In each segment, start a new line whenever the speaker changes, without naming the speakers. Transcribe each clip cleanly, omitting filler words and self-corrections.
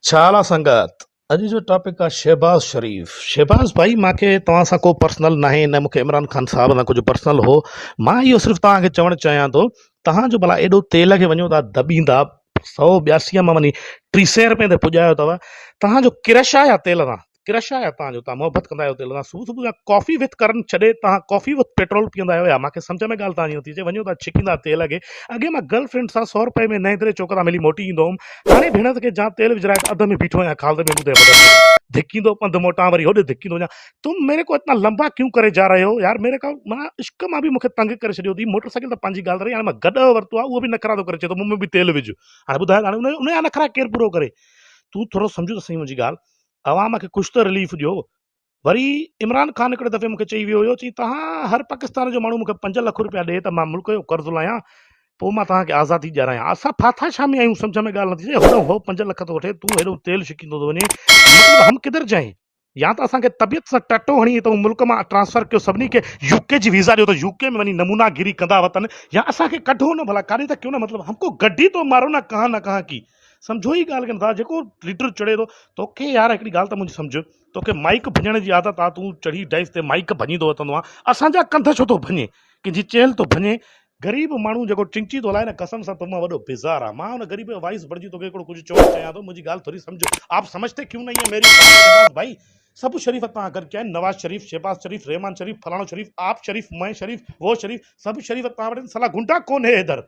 छाला संगत अॼु जो टॉपिक आहे शहबाज़ शरीफ़। शहबाज़ भाई मूंखे तव्हां सां को पर्सनल न आहे, न मूंखे इमरान ख़ान साहब न कुझु पर्सनल हो। मां इहो सिर्फ़ु तव्हांखे चवणु चाहियां थो, तव्हांजो भला एॾो तेल खे वञो था दॿींदा 182 मां वञी 300 रुपए ते पुॼायो अथव। तव्हांजो क्रश आहे या तेल सां? क्रश आहे या तव्हांजो? तव्हां मोहबत कंदा आहियो तेल सां? सुबुह सुबुह जा कॉफ़ी विथ करण छॾे तव्हां कॉफ़ी विथ पेट्रोल पीअंदा आहियो या? मूंखे सम्झ में ॻाल्हि तव्हांजी नथी अचे। वञो था छिकींदा तेल खे। अॻे मां गर्लफ्रेंड सां 100 रुपए में नए दरे चौक तां मिली मोटी ईंदो हुउमि। हाणे भेण खे जां तेल विझराए अध में बीठो आहियां, खाल में ॿुधे धिकींदो पंधु मोटां, वरी होॾे धिकींदो वञा। तुम मेरे को इतना लंबा क्यों करे जा रहे हो यार? मेरे का मां इश्क मां बि मूंखे तंग करे छॾियो थी। मोटरसाइकिल त पंहिंजी ॻाल्हि रही, हाणे मां गॾु वरितो आहे, उहो बि नखरा थो करे, चए थो मुंहुं में बि तेल विझ। हाणे ॿुधायो, हाणे उनजा नखरा केरु पूरो करे? तूं थोरो सम्झो त सही मुंहिंजी ॻाल्हि। अवाम खे कुझु त रिलीफ ॾियो। वरी इमरान ख़ान हिकिड़े दफ़े मूंखे चई वियो हुयो, चई तव्हां हर पाकिस्तान जो माण्हू मूंखे 5 लख रुपया ॾे त मां मुल्क जो कर्ज़ु लाहियां, पोइ मां तव्हांखे आज़ादी ॾियारायां। असां फाथा छा में आहियूं? सम्झ में ॻाल्हि नथी अचे। होॾो हो 5 लख थो वठे, तूं हेॾो तेल छिकींदो थो वञे, मतिलबु हम किधर जाए? या त असांखे तबियत सां टटो हणी त मुल्क मां ट्रांसफर कयो, सभिनी खे यूके जी वीज़ा ॾियो त यूके में वञी नमूनागिरी कंदा वतन, या असांखे कढो न भला काॾे त क्यों न। मतिलबु हमको गड्डी तो मारो न कहाँ की। सम्झो ई ॻाल्हि खे नथा। जेको लीडर चढ़े थो, तोखे यार हिकिड़ी ॻाल्हि त मुंहिंजी सम्झ, तोखे माइक भञण जी आदत आहे, तूं चढ़ी डाइस ते माइक भञींदो वठंदो आहे। असांजा कंध छो थो भञे? कंहिंजी चेल थो भञे? ग़रीब माण्हू जेको चिंची थो हलाए न, कसम सां तमामु वॾो बेज़ार आहे। मां हुन ग़रीब जो वाइस बणिजी तोखे हिकिड़ो कुझु चवणु चाहियां थो, मुंहिंजी ॻाल्हि थोरी सम्झो। आप समझते क्यों नहीं है मेरी बात भाई? सब शरीफ तव्हां गॾु कया आहिनि। नवाज शरीफ, शहबाज शरीफ, रहमान शरीफ, फलाणो शरीफ, आप शरीफ, मैं शरीफ, वो शरीफ, सब शरीफ तव्हां वटि। सला गुंडा कौन है इधर?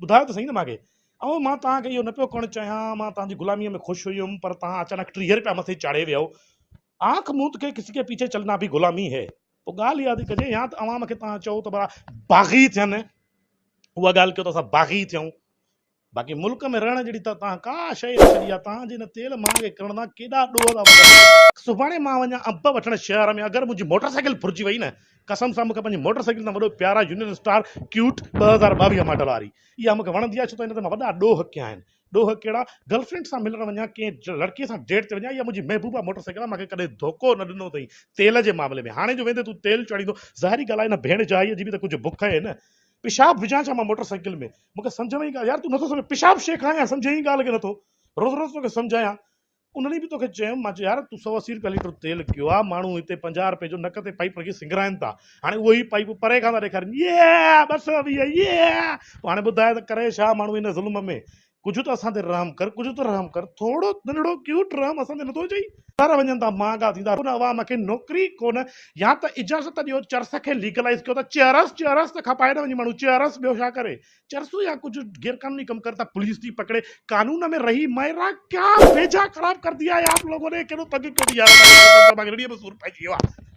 ॿुधायो त सही न मूंखे। ऐं मां तव्हांखे इहो न पियो करणु चाहियां, मां तव्हांजी ग़ुलामीअ में ख़ुशि हुयुमि, पर तव्हां अचानक 30 रुपया मथे चाढ़े वियो। आंख मूंद के किसी के पीछे चलना भी गुलामी है। पोइ ॻाल्हि यादि कजे, या त अवाम खे तव्हां चओ त भला बाग़ी थियनि, उहा ॻाल्हि कयो त असां बाग़ी थियूं। बाक़ी मुल्क में रहण जहिड़ी त तव्हां का शइ न छॾी आहे। तव्हांजे हिन तेल मांगे करण सां केॾा ॾोह था वठनि। सुभाणे मां वञा अंब वठण शहर में, अगरि मुंहिंजी मोटरसाइकिल फुरिजी वई न, कसम सां मूंखे पंहिंजी मोटरसाइकिल सां वॾो प्यारा यूनियन स्टार क्यूट 2022 मॉडल वारी, इहा मूंखे वणंदी आहे। छो त हिन ते मां वॾा ॾोह कया आहिनि। ॾोह कहिड़ा? गर्लफ्रेंड सां मिलण वञा, कंहिं लड़कीअ सां डेट ते वञा, इहा मुंहिंजी महबूबा मोटरसाइकिल आहे। मूंखे कॾहिं धोखो न ॾिनो अथई तेल जे मामले में। हाणे जो वेंदे तूं तेल चाढ़ींदो, ज़ाहिरी ॻाल्हि आहे न, भेण जाईअ जी बि त कुझु बुख आहे न। पेशाब विझां छा मां मोटरसाइकिल में? मूंखे सम्झ में ई ॻाल्हि यार, तूं नथो सम्झ। पेशाब शेख आहियां, सम्झे ई ॻाल्हि खे नथो। रोज़ रोज़ तोखे सम्झायां। उन ॾींहुं बि तोखे चयुमि, मां चयो यार तूं 180 रुपया लीटर तेल कयो आहे, माण्हू हिते 50 रुपए जो नक ते पाइप रखी सिंगराइनि था। हाणे उहो ई पाइप परे खां था ॾेखारनि, ये 220, ये। हाणे ॿुधाए त करे छा माण्हू इन ज़ुल्म में? कुझु त असां ते रहम कर, कुझु त रहम कर। थोरो नंढड़ो क्यूट रहम असां ते नथो चई? घर वञनि था महांगा थींदा, उन अवाम खे नौकिरी कोन, या त इजाज़त ॾियो चरस खे लीगलाइज़ कयो। त चरस त खपाए न वञी माण्हू, चरस ॿियो छा करे? चरसू या कुछ गैर कानूनी कम करता, पुलिस थी पकड़े, कानून में रही मेरा क्या भेजा खराब कर दिया है आप लोगों ने। केॾो तंग कयो अथई यार, मांखे रेड़ीअ में सूर पइजी वियो आहे।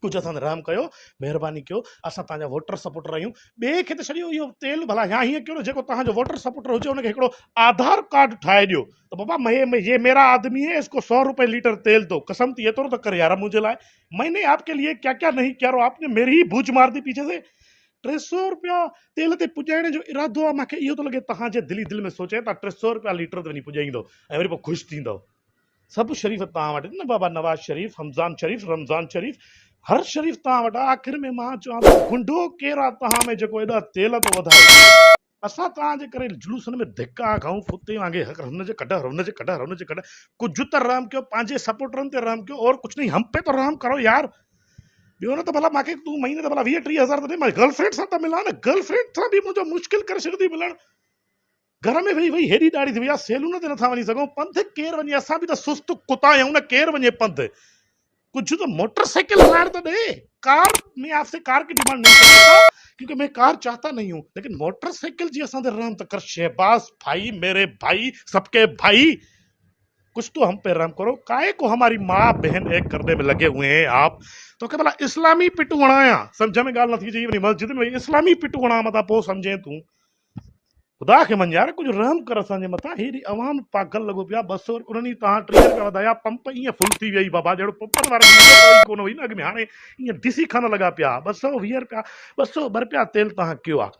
कुझु असां रहम कयो, महिरबानी कयो। असां तव्हांजा वोटर सपोर्टर आहियूं। ॿिए खे त छॾियो इहो तेल, भला या हीअं कयो न, जेको तव्हांजो वोटर सपोर्टर हुजे हुनखे हिकिड़ो आधार कार्ड ठाहे ॾियो त बाबा ये मेरा आदमी है, इसको 100 रुपए लीटर तेल दो। कसम थी एतिरो त कर यार मुंहिंजे लाइ। मैंने आपके लिए क्या क्या नहीं किया, आपने मेरी ही बूझ मार दी पीछे से। 300 रुपया तेल ते पुॼाइण जो इरादो आहे। मूंखे इहो थो लॻे तव्हांजे दिलि में सोचे था 300 रुपया लीटर ते वञी पुॼाईंदो ऐं वरी पोइ ख़ुशि थींदो। सभु शरीफ़ तव्हां वटि न बाबा, नवाज शरीफ़, हमज़ान शरीफ़, रमज़ान शरीफ़, हर शरीफ़ तव्हां वटि। आख़िर में मां चवां थो, गुंडो केरु आहे तव्हां में जेको एॾा तेल थो वधाए? असां तव्हांजे करे जुलूसनि में धिका खाऊं, कुते वांगुरु हुनजे कढ हुनजे कढ। कुझु त रहम कयो, पंहिंजे सपोर्टरनि ते रहम कयो, और कुझु नहीं, हम पे तो रहम करो यार। ॿियो न त भला मूंखे तूं महीने त भला 20-30 हज़ार त ॾे, मां गर्लफ्रेंड सां त मिलां न। गर्लफ्रेंड सां बि मुंहिंजो मुश्किल करे छॾियो थी मिलणु। घर में वेही वेही हेॾी ॾाढी थी वई आहे, सेलून ते नथा वञी सघूं। पंधु केरु वञे? असां बि त सुस्त कुता आहियूं न, केरु वञे पंधु? कुछ तो मोटरसाइकिल हलाइण तो दे। कार में आपसे कार की डिमांड नहीं कर सकता, क्योंकि मैं कार चाहता नहीं हूं, लेकिन मोटरसाइकिल जी असां रहम तो कर। शहबाज भाई, मेरे भाई, सबके भाई, कुछ तो हम पे रहम करो। काहे को हमारी माँ बहन एक करने में लगे हुए हैं आप? तो क्या भला इस्लामी पिटू हणाया? समझ में ॻाल्हि नथी अचे। मस्जिद में इस्लामी पिटू हणा मता पोइ सम्झे तूं। ख़ुदा खे मञ यार, कुझु रहम कर असांजे मथां। हेॾी अवाम पागल लॻो पिया। 200 उन ॾींहुं तव्हां 30 रुपया वधाया, पंप ईअं फुल थी वई बाबा, जहिड़ो पंपनि वारा कोन हुई न अॻ में। हाणे ईअं ॾिसी खन लॻा पिया। 220 रुपया, 202 रुपया तेल तव्हां कयो आहे,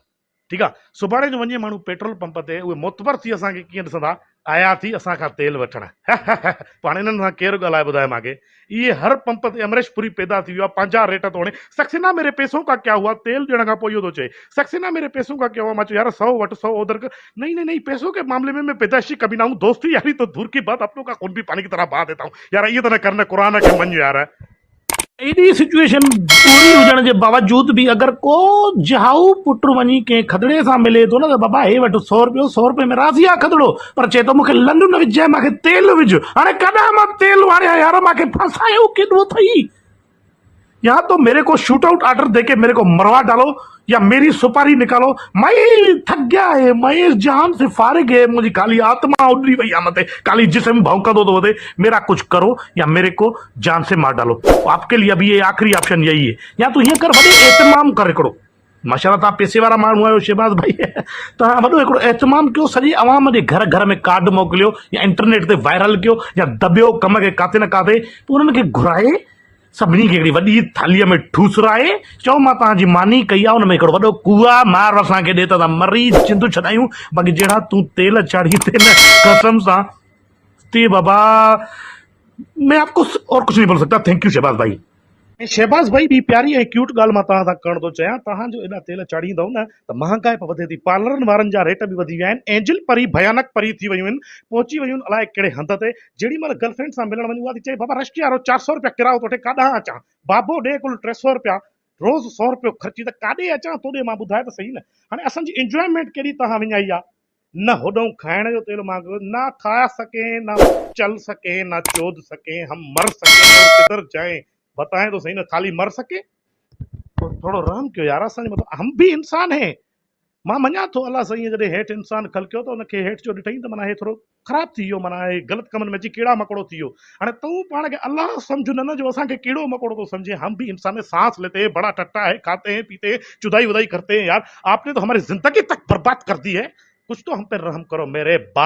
ठीकु आहे। सुभाणे जो वञे माण्हू पेट्रोल पंप ते, उहे मोतबर थी असांखे कीअं ॾिसंदा? आया थी असां खां तेल वठण पाण इन्हनि सां केरु ॻाल्हाए ॿुधाए मूंखे ये हर पंप ते अमरेशपुरी पैदा थी वियो आहे पंहिंजा रेट थो हणे सक्सेना मेरे पैसों का क्या हुआ तेल ॾियण खां पोइ इहो थो चए सक्सेना मेरे पैसों का क्या हुआ मां चयो यार 100 वटि 100 उधर कर नहीं नहीं नहीं पैसों के मामले में मैं पैदाइशी कभी ना हूँ दोस्ती यारी तो दूर की बात अपनों का खून भी पानी की तरह बहा देता हूँ यार ये तो न करना कुरान के मन यार एडी सिचुएशन पूरी हुजण जे बावजूद भी अगर को जहाऊ पुट वञी कंहिं खदड़े सां मिले थो न त बाबा हे वठि 100 रुपए में राज़ी आहे खदड़ो पर चए थो मूंखे लंडू न विझ मूंखे तेल विझ हाणे कॾहिं मां तेल वारियां यार मूंखे फंसायो केॾो अथई या तो मेरे को शूट आउट ऑर्डर देके मेरे को मरवा डालो या मेरी सुपारी निकालो मैं थक गया है मैं इस जान से फारिग है मुझे काली आत्मा उड़ी वही मत काली जिस्म भौंका दो तो मेरा कुछ करो या मेरे को जान से मार डालो तो आपके लिए अभी ये आखिरी ऑप्शन यही है या तो हीअं कर वॾे एहतमाम कर हिकिड़ो माशाल्लाह तव्हां पैसे वारा माण्हू आहियो शहबाज़ भाई तव्हां वॾो हिकिड़ो एहतमाम कयो सॼी अवाम जे घर घर में कार्ड मोकिलियो या इंटरनेट ते वायरल कयो या दॿियो कम खे काथे न काथे पोइ उन्हनि खे घुराए सभिनी खे हिकिड़ी वॾी थालीअ में ठूसराए चओ मां तव्हांजी मानी कई आहे हुन में हिकिड़ो वॾो कुआ मार असांखे ॾे त मरी चिंदू छॾायूं बाक़ी जहिड़ा तूं तेल चाढ़ी ते न कसम सां ते बाबा मैं आपको और कुछ नहीं बोल सकता थैंक यू शहबाज भाई शहबाज भाई ॿी प्यारी ऐं क्यूट ॻाल्हि मां तव्हां सां करण थो चाहियां तव्हांजो एॾा तेल चाढ़ींदव न त महांगाई वधे थी पार्लरनि वारनि जा रेट बि वधी विया आहिनि एंजल परी भयानक परी थी वियूं आहिनि पहुची वियूं आहिनि अलाए कहिड़े हंध ते जेॾी महिल गर्लफ्रेंड सां मिलण वञूं उहा थी चए बाबा रश यारो 400 रुपया किरायो थो थिए काॾां अचां बाबो ॾे कुल 300 रुपया रोज़ 100 रुपयो ख़र्ची त काॾे अचां तोॾे मां ॿुधाए त सही न हाणे असांजी इंजॉयमेंट केॾी तव्हां विञाई आहे न होॾो खाइण जो तेल मांगो ना खा सके ना चल सके ना चोद सके हम मर सके और किधर जाए बताएं तो सही ना खाली मर सके तो थोड़ो रहम कयो यार असांजे मतलब हम भी इंसान है मां मञा थो अलाह साईं जॾहिं हेठि इंसान खलकियो त हुनखे हेठि जो ॾिठईं त माना हे थोरो ख़राबु थी वियो माना हे ग़लति कमनि में अची कीड़ा मकोड़ो थी वियो हाणे तूं पाण खे अलाह सम्झ न जो असांखे कीड़ो मकोड़ो थो सम्झे हम भी इंसान सांस लेते हैं बड़ा टट्टा है खाते हैं पीते हैं चुदाई वुदाई करते हैं यार आपने तो हमारी जिंदगी तक बर्बाद कर दी है कुछ तो हम पे रहम करो मेरे बाप